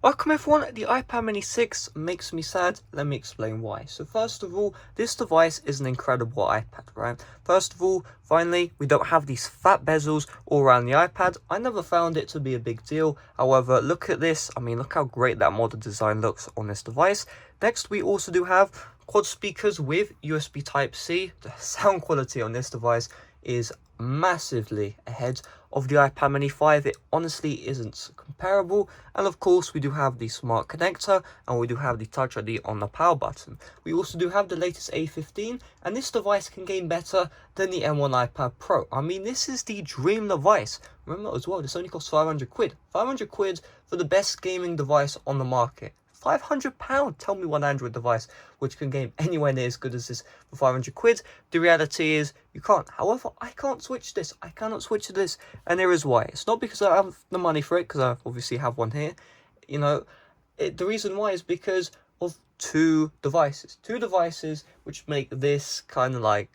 Welcome everyone, the iPad mini 6 makes me sad. Let me explain why. So first of all, this device is an incredible iPad, right? First of all, finally, we don't have these fat bezels all around the iPad. I never found it to be a big deal. However, look at this. I mean, look how great that model design looks on this device. Next, we also do have quad speakers with USB Type-C. The sound quality on this device is massively ahead of the iPad mini 5. It honestly isn't comparable. And of course, we do have the smart connector and we do have the Touch ID on the power button. We also do have the latest A15, and this device can game better than the M1 iPad Pro. I mean, this is the dream device. Remember as well, this only costs 500 quid. 500 quid for the best gaming device on the market. £500. Tell me one Android device which can game anywhere near as good as this for 500 quid. The reality is you can't. However, I can't switch this. I cannot switch to this, and there is why. It's not because I have the money for it, because I obviously have one here. You know, the reason why is because of two devices which make this kind of like,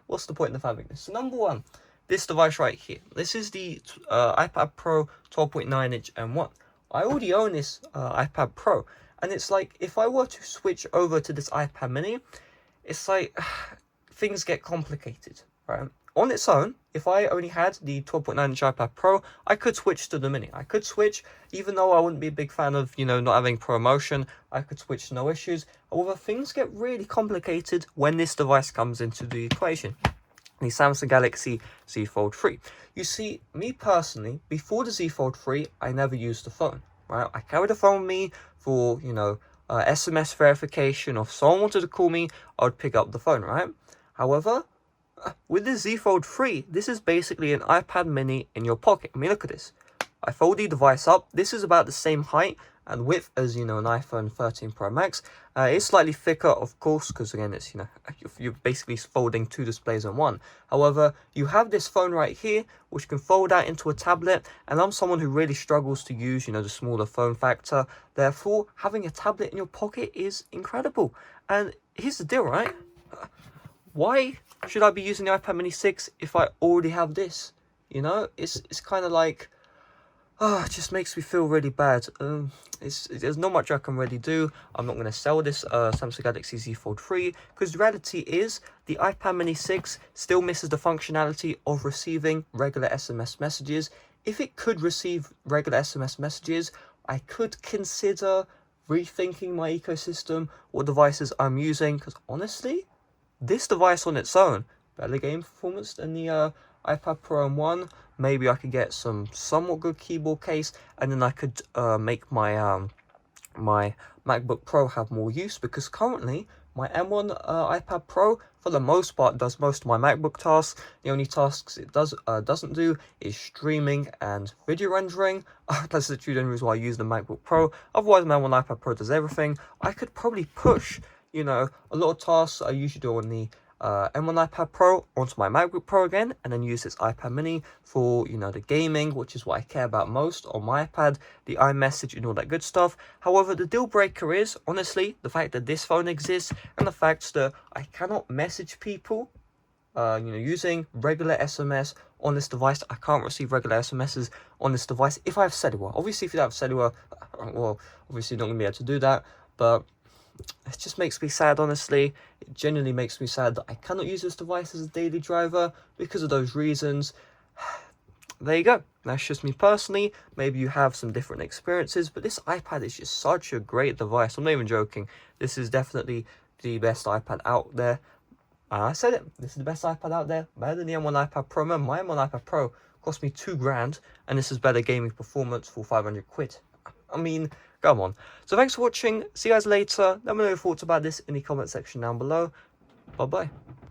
what's the point of having this? So number one, this device right here. This is the iPad Pro 12.9-inch M1. I already own this iPad Pro, and it's like, if I were to switch over to this iPad mini, it's like, things get complicated, right? On its own, if I only had the 12.9-inch iPad Pro, I could switch to the mini. I could switch, even though I wouldn't be a big fan of, not having ProMotion, I could switch, no issues. However, things get really complicated when this device comes into the equation. The Samsung Galaxy Z Fold 3. You see, me personally, before the Z Fold 3, I never used the phone, right? I carried the phone with me for, SMS verification, or if someone wanted to call me, I would pick up the phone, right? However, with the Z Fold 3, this is basically an iPad mini in your pocket. I mean, look at this. I fold the device up. This is about the same height and width as, an iPhone 13 Pro Max. It's slightly thicker, of course, because again, it's, you're basically folding two displays in one. However, you have this phone right here, which can fold out into a tablet, and I'm someone who really struggles to use, the smaller phone factor. Therefore, having a tablet in your pocket is incredible. And here's the deal, right? Why should I be using the iPad mini 6 if I already have this? It's kind of like, it just makes me feel really bad. There's not much I can really do. I'm not going to sell this Samsung Galaxy Z Fold 3, because the reality is the iPad mini 6 still misses the functionality of receiving regular SMS messages. If it could receive regular SMS messages, I could consider rethinking my ecosystem, what devices I'm using, because honestly, this device on its own, better game performance than the iPad Pro M1. Maybe I could get some somewhat good keyboard case, and then I could make my my MacBook Pro have more use, because currently my M1 iPad Pro, for the most part, does most of my MacBook tasks. The only tasks it doesn't do is streaming and video rendering. That's the two reasons why I use the MacBook Pro. Otherwise, my M1 iPad Pro does everything. I could probably push, a lot of tasks I usually do on the M1 iPad Pro onto my MacBook Pro again, and then use this iPad mini for, the gaming, which is what I care about most on my iPad, the iMessage and all that good stuff. However, the deal breaker is, honestly, the fact that this phone exists, and the fact that I cannot message people, using regular SMS on this device. I can't receive regular SMSs on this device if I have cellular. Obviously, if you don't have cellular, well, obviously you're not going to be able to do that, but it just makes me sad, honestly. It genuinely makes me sad that I cannot use this device as a daily driver because of those reasons. There you go. That's just me personally. Maybe you have some different experiences, but this iPad is just such a great device. I'm not even joking. This is definitely the best iPad out there. I said it. This is the best iPad out there. Better than the M1 iPad Pro. Remember, my M1 iPad Pro cost me £2,000, and this is better gaming performance for 500 quid. I mean, come on. So thanks for watching. See you guys later. Let me know your thoughts about this in the comment section down below. Bye bye.